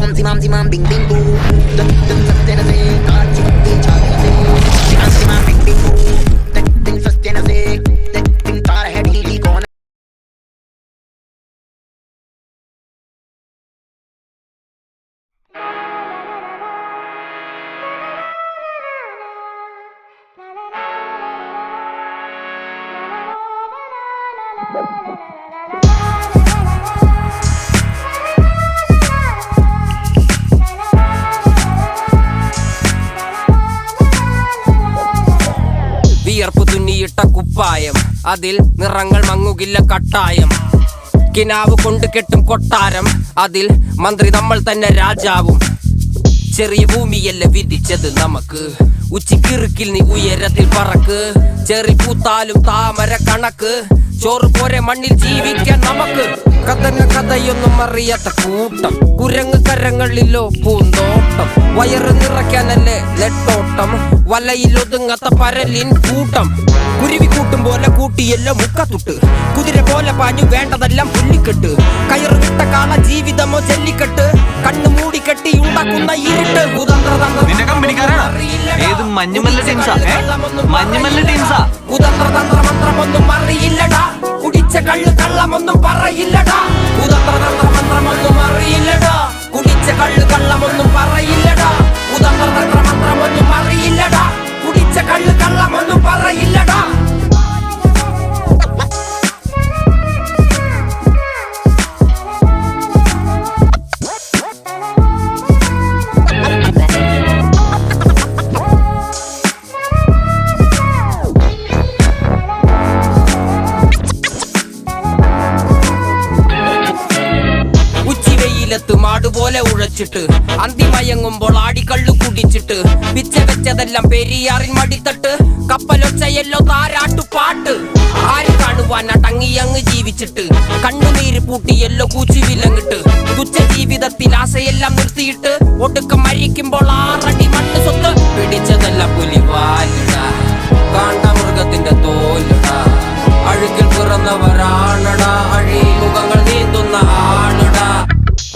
Om zimam zimam bing bing boo. Dum dum sastena se taar chipke chhati se. Zimam zimam bing bing boo. Dum sastena se dum taar hai dili kaun. വിയർപ്പ് തുന്നിയിട്ട കുപ്പായം, അതിൽ നിറങ്ങൾ മങ്ങുകില്ല കട്ടായം. കിനാവ് കൊണ്ട് കെട്ടും കൊട്ടാരം, അതിൽ മന്ത്രി നമ്മൾ തന്നെ രാജാവും. ചെറിയ ഭൂമിയല്ല വിധിച്ചത് നമുക്ക്, ഉച്ചിക്കിറുക്കിൽ നീ ഉയരത്തിൽ പറക്ക്. ചെറി പൂത്താലും താമര കണക്ക്, ചോറ് പോരെ മണ്ണിൽ ജീവിക്കാൻ നമുക്ക്. കഥന കഥയൊന്നും അറിയാത്ത കൂട്ടം, കുരങ്ങ് കരങ്ങളിലോ പൂന്തോട്ടം. വയറ് നിറയ്ക്കാനല്ലേ നെട്ടോട്ടം, വലയിൽ ഒതുങ്ങാത്ത പരലിൻ കൂട്ടം. കുരുവി കൂട്ടും പോലെ കൂട്ടിയല്ലോ മുക്കത്തുട്ട്, കുതിര പോലെ പാഞ്ഞു വേണ്ടതെല്ലാം പുല്ലിക്കെട്ട്. കയറ് വിട്ട കാള ജീവിതമോ ജല്ലിക്കെട്ട്, കണ്ണു മൂടിക്കെട്ടി ഉണ്ടാക്കുന്ന ഇരുട്ട്. കുതന്ത്രതന്ത്രമന്ത്രമൊന്നും അറിയില്ലടാ, കുടിച്ച കള്ള് കള്ളമൊന്നും പറയില്ലടാ. കുതന്ത്രതന്ത്രമന്ത്രമൊന്നും അറിയില്ലടാ, കുടിച്ച കള്ള് കള്ളമൊന്നും പറയില്ലടാ. കുതന്ത്രതന്ത്രമന്ത്രമൊന്നും അറിയില്ലടാ, കുടിച്ച കള്ള് കള്ളമൊന്നും പറയില്ലടാ. മാടുപോലെ ഉഴച്ചിട്ട് അന്തിമയങ്ങുമ്പോൾ ആടിക്കള്ളു കുടിച്ചിട്ട്, പിച്ച വെച്ചതെല്ലാം പെരിയാറിൻ മടിത്തട്ട്. കപ്പലൊച്ചയല്ലോ താരാട്ടുപാട്ട്, ആര് കാണുവാൻ അടങ്ങിയങ്ങ് ജീവിച്ചിട്ട്. കണ്ണുനീര് പൂട്ടിയല്ലോ കൂച്ചി വിലങ്ങിട്ട്, തുച്ഛ ജീവിതത്തിൽ ആശയെല്ലാം നിർത്തിയിട്ട്. ഒടുക്കം മരിക്കുമ്പോൾ 6 അടി മണ്ണ് സ്വത്ത്. പിടിച്ചതെല്ലാം പുലിവാലിടാ, കാണ്ടാമൃഗത്തിന്റെ തോലിടാ. അഴുകിൽ പിറന്നവരാണടാ, അഴിമുഖങ്ങൾ നീന്തുന്ന ആളുടാ.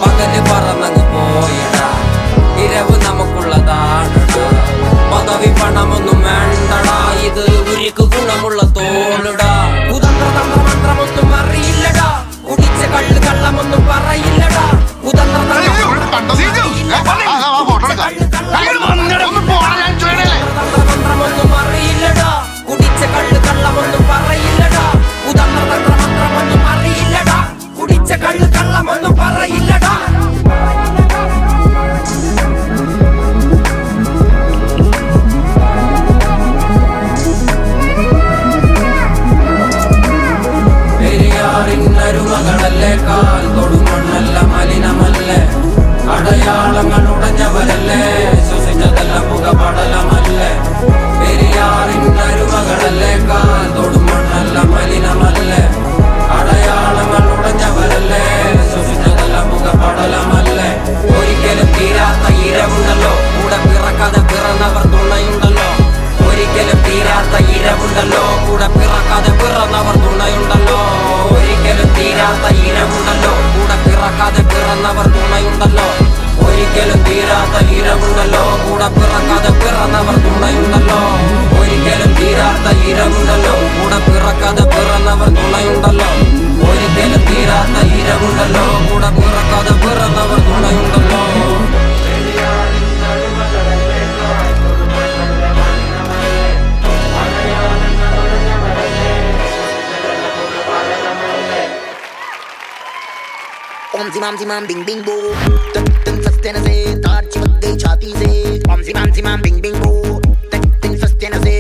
പകല് പറന്നങ്ങ് പോയടാ, ഇരവ് നമുക്കുള്ളതാണടാ. പദവി പണമൊന്നും വേണ്ടടാ, ഇത് ഉരുക്ക് ഗുണമുള്ള തോളിടാ. കുതന്ത്രതന്ത്രമന്ത്രമൊന്നും അറിയില്ലടാ, കുടിച്ച കള്ള് കള്ളമൊന്നും പറയില്ലടാ. കുതന്ത്രതന്ത്രമന്ത്രമൊന്നും അറിയില്ലടാ, കുടിച്ച കള്ള് കള്ളമൊന്നും പറയില്ലടാ. കുതന്ത്രതന്ത്രമന്ത്രമൊന്നും അറിയില്ലടാ, കുടിച്ച കള്ള് കള്ളമൊന്നും പറയില്ലടാ. പെരിയാറിന്നരുമകളല്ലേ, കാൽ തൊടുമണ്ണല്ല മലിനമല്ലേ. അടയാളങ്ങൾ ഉടഞ്ഞവരല്ലേ, ശ്വസിച്ചതെല്ലാം പുകപടലമല്ലേ. പെരിയാറിന്നരുമകളല്ലേ, കാൽ തൊടുമണ്ണല്ല മലിനമല്ലേ. അടയാളങ്ങൾ ഉടഞ്ഞവരല്ലേ, ശ്വസിച്ചതെല്ലാം പുകപടലമല്ലേ. ഒരിക്കലും തീരാത്ത ഇരവുണ്ടല്ലോ, കൂടെ പിറക്കാതെ പിറന്നവർ തുണയുണ്ടല്ലോ. ഒരിക്കലും തീരാത്ത ഇരവുണ്ടല്ലോ, കൂടെ പിറക്കാതെ പിറന്നവർ തുണയുണ്ടല്ലോ. ഒരിക്കലും തീരാത്ത ഇരവുണ്ടല്ലോ, കൂടെ പിറക്കാതെ പിറന്നവർ തുണയുണ്ടല്ലോ. ഒരിക്കലും തീരാത്ത ഇരവുണ്ടല്ലോ, കൂടെ പിറക്കാതെ പിറന്നവർ തുണയുണ്ടല്ലോ. ഒരിക്കലും തീരാത്ത ഇരവുണ്ടല്ലോ, കൂടെ പിറക്കാതെ പിറന്നവർ തുണയുണ്ടല്ലോ. ഒരിക്കലും തീരാത്ത ഇരവുണ്ടല്ലോ, കൂടെ പിറക്കാതെ പിറന്നവർ തുണയുണ്ടല്ലോ. Om zimam zimam bing bing boo. Dum sastena se taar chipk gayi chhati se. Om zimam zimam bing bing boo. Dum sastena se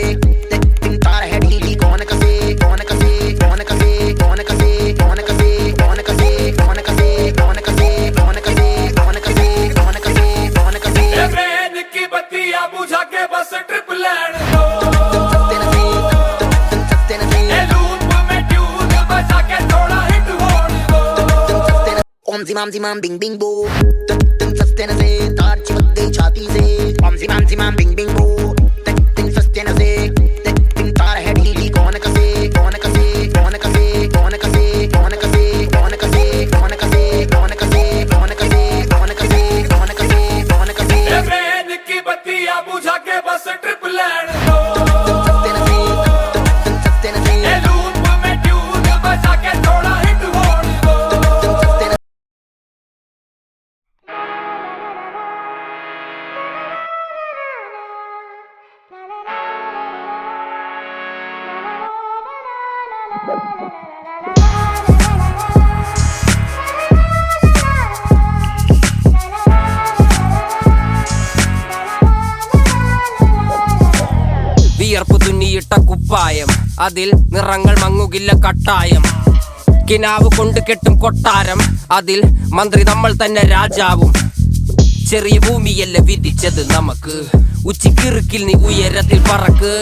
dum taar hai dili kaun kase kaun kase kaun kase kaun kase kaun kase kaun kase kaun kase kaun kase kaun kase kaun kase kaun kase kaun kase. ये train की बत्तियां बुझा के बस trip land दो. Dum sastena se ये loop में tune बजा के थोड़ा हिट होने दो. Om zimam zimam bing bing boo. Dum sastena se taar chipk gayi chhati se. Om zimam zimam bing bing boo. Dum sastena se dum taar hai dili kaun kase kaun kase kaun kase kaun kase kaun kase kaun kase kaun kase kaun kase kaun kase kaun kase kaun കുപ്പായം, അതിൽ നിറങ്ങൾ മങ്ങുകില്ല കട്ടായം. കിനാവ് കൊണ്ട് കെട്ടും കൊട്ടാരം, അതിൽ മന്ത്രി നമ്മൾ തന്നെ രാജാവും. ചെറിയ ഭൂമിയല്ല വിധിച്ചത് നമുക്ക്, ഉച്ചിക്കിറുക്കിൽ നീ ഉയരത്തിൽ പറക്ക്.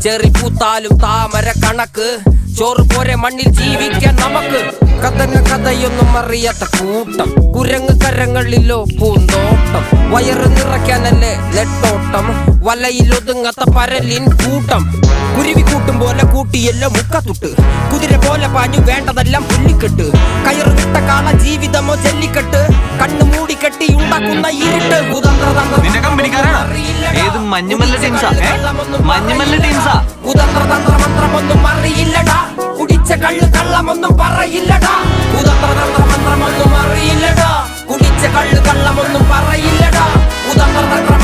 ചെറി പൂത്താലും താമര കണക്ക്, ചോറ് പോരെ മണ്ണിൽ ജീവിക്കാൻ നമുക്ക്. കഥന കഥയൊന്നും അറിയാത്ത കൂട്ടം, കുരങ്ങ് കരങ്ങളിലോ പൂന്തോട്ടം. വയറ് നിറയ്ക്കാനല്ലേ നെട്ടോട്ടം, വലയിലൊതുങ്ങാത്ത പരലിൻ കൂട്ടം. കുരുവി കൂട്ടും പോലെ കൂട്ടിയല്ലോ മുക്കത്തുട്ട്, കുതിര പോലെ പാഞ്ഞു വേണ്ടതെല്ലാം പുല്ലിക്കെട്ട്. കയറ് വിട്ട കാള ജീവിതമോ ജല്ലിക്കെട്ട്, കണ്ണു മൂടിക്കെട്ടി ഉണ്ടാക്കുന്ന ഇരുട്ട്. നിന്റെ കമ്പനിക്കാരാണ് ഏത് മഞ്ഞുമല്ല ടീംസാ? മഞ്ഞുമല്ല ടീംസാ? കുതന്ത്രതന്ത്രമന്ത്രമൊന്നും അറിയില്ലടാ, കുടിച്ച കള്ള് കള്ളമൊന്നും പറയില്ലടാ. കുതന്ത്രതന്ത്രമന്ത്രമൊന്നും അറിയില്ലടാ, കുടിച്ച കള്ള് കള്ളമൊന്നും പറയില്ലടാ. കുതന്ത്രതന്ത്രം